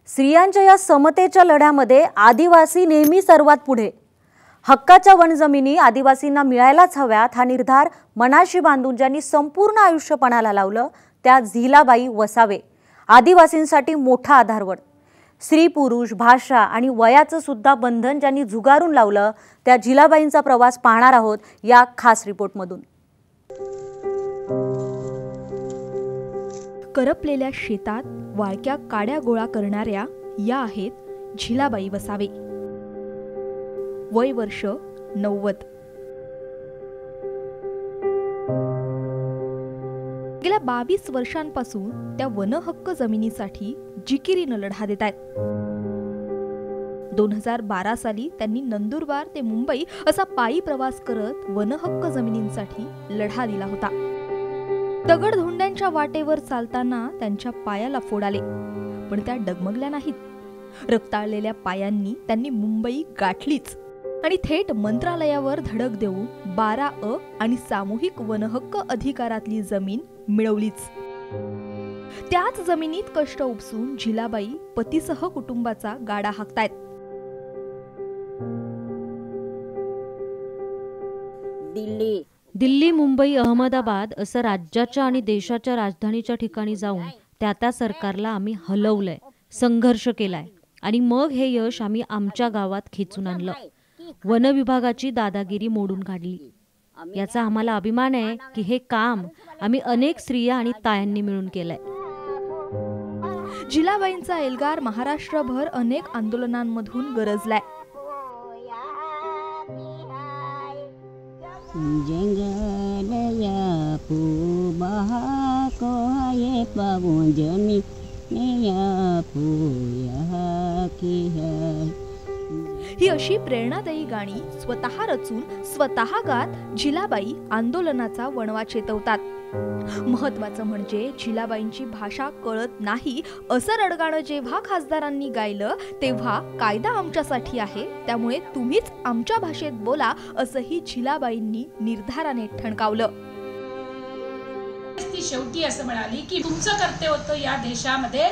स्त्रियांच्या या समतेच्या लढ्यामध्ये आदिवासी नेहमी सर्वात पुढे। हक्काच्या वनजमिनी आदिवासींना मिळायलाच हव्यात हा निर्धार मनाशी बांधून ज्यांनी संपूर्ण आयुष्य पणाला लावलं त्या झिलाबाई वसावे आदिवासींसाठी मोठा आधारवड। स्त्री पुरुष भाषा आणि वयाचं सुद्धा बंधन ज्यांनी झुगारून लावलं त्या झिलाबाईंचा प्रवास पाहणार आहोत या खास रिपोर्टमधून। करपलेल्या शेतात वाळक्या काड्या गोळा करणाऱ्या या आहेत झिलाबाई वसावे। वय वर्ष 90। गेल्या 22 वर्षांपासून त्या वनहक्क जमिनीसाठी जिकिरीनं लढा देत आहेत। 2012 साली त्यांनी नंदुरबार ते मुंबई असा पायी प्रवास करत वनहक्क जमिनींसाठी लढा दिला होता। दगडधोंड्यांच्या वाटेवर चालताना त्यांच्या पायाला फोड आले, पण त्या डगमगल्या नाहीत। रक्ताळलेल्या पायांनी त्यांनी मुंबई गाठलीच आणि थेट मंत्रालयावर धडक देऊन 12A आणि सामूहिक वनहक्क अधिकारातली जमीन मिळवलीच। त्याच जमिनीत कष्ट उपसून झिलाबाई पतीसह कुटुंबाचा गाडा हाकतायत। दिल्ली, मुंबई, अहमदाबाद असं राज्याच्या आणि देशाच्या राजधानीच्या ठिकाणी जाऊन त्या सरकारला आम्ही हलवलंय, संघर्ष केलाय आणि मग हे यश आम्ही आमच्या गावात खेचून आणलं। वन विभागाची दादागिरी मोडून काढली। याचा आम्हाला अभिमान आहे की हे काम आम्ही अनेक स्त्रिया आणि तायांनी मिळून केलंय। झिलाबाईंचा एल्गार महाराष्ट्रभर अनेक आंदोलनांमधून गरजलाय। जंगलया पूबहा कोये पागुंजमी या पूया की है। ही अशी प्रेरणादायी गाणी स्वतः रचून स्वतः गात झिलाबाई आंदोलनाचा वणवा चेतवतात। महत्वाचं म्हणजे झिलाबाईंची भाषा कळत नाही असं रडगाणं जेव्हा खासदारांनी गायलं तेव्हा कायदा आमच्यासाठी आहे, त्यामुळे तुम्हीच आमच्या भाषेत बोला असंही झिलाबाईंनी निर्धाराने ठणकावलं। ती शेवटी असं म्हणाली की तुमचं कर्तव्य होतं या देशामध्ये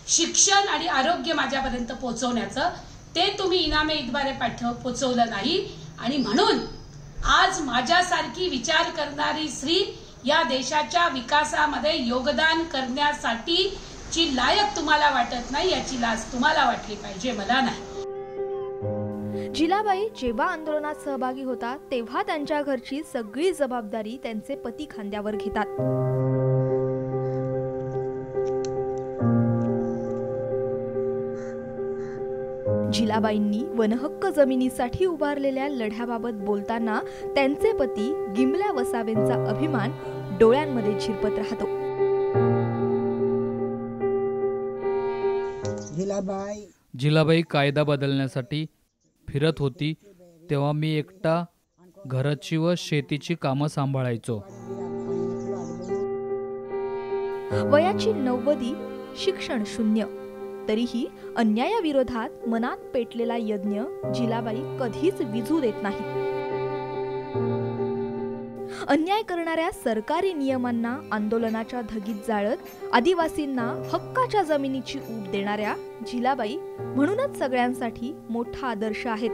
शिक्षण आणि आरोग्य माझ्यापर्यंत पोहोचवण्याचं, ते तुम्ही इनामे इद्वारे पोहोचवलं नाही आणि म्हणून आज माझ्यासारखी विचार करणारी स्त्री या देशाच्या विकासामध्ये योगदान करण्यासाठी ची लायक तुम्हाला वाटत नाही, याची लाज तुम्हाला वाटली पाहिजे, मला नाही। झिलाबाई जेव्हा आंदोलनात सहभागी होतात तेव्हा त्यांच्या घरची सगळी जबाबदारी त्यांचे पती खांद्यावर घेतात। झिलाबाईंनी वनहक्क जमिनीसाठी उभारलेल्या लढ्याबाबत बोलताना त्यांचे पती गिमल्या वसावेंचा अभिमान डोळ्यांमध्ये झिरपत राहतो। झिलाबाई कायदा बदलण्यासाठी फिरत होती तेव्हा मी एकटा घराची व शेतीची कामं सांभाळायचो। वयाची 90, शिक्षण शून्य, तरीही अन्यायाविरोधात मनात पेटलेला यज्ञ झिलाबाई कधीच विझू देत नाही। अन्याय करणाऱ्या सरकारी नियमांना आंदोलनाच्या धगीत जाळत आदिवासींना हक्काच्या जमिनीची ऊब देणाऱ्या झिलाबाई म्हणूनच सगळ्यांसाठी मोठा आदर्श आहेत।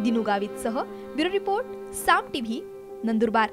दिनू गावितसह ब्युरो रिपोर्ट, साम टीव्ही, नंदुरबार।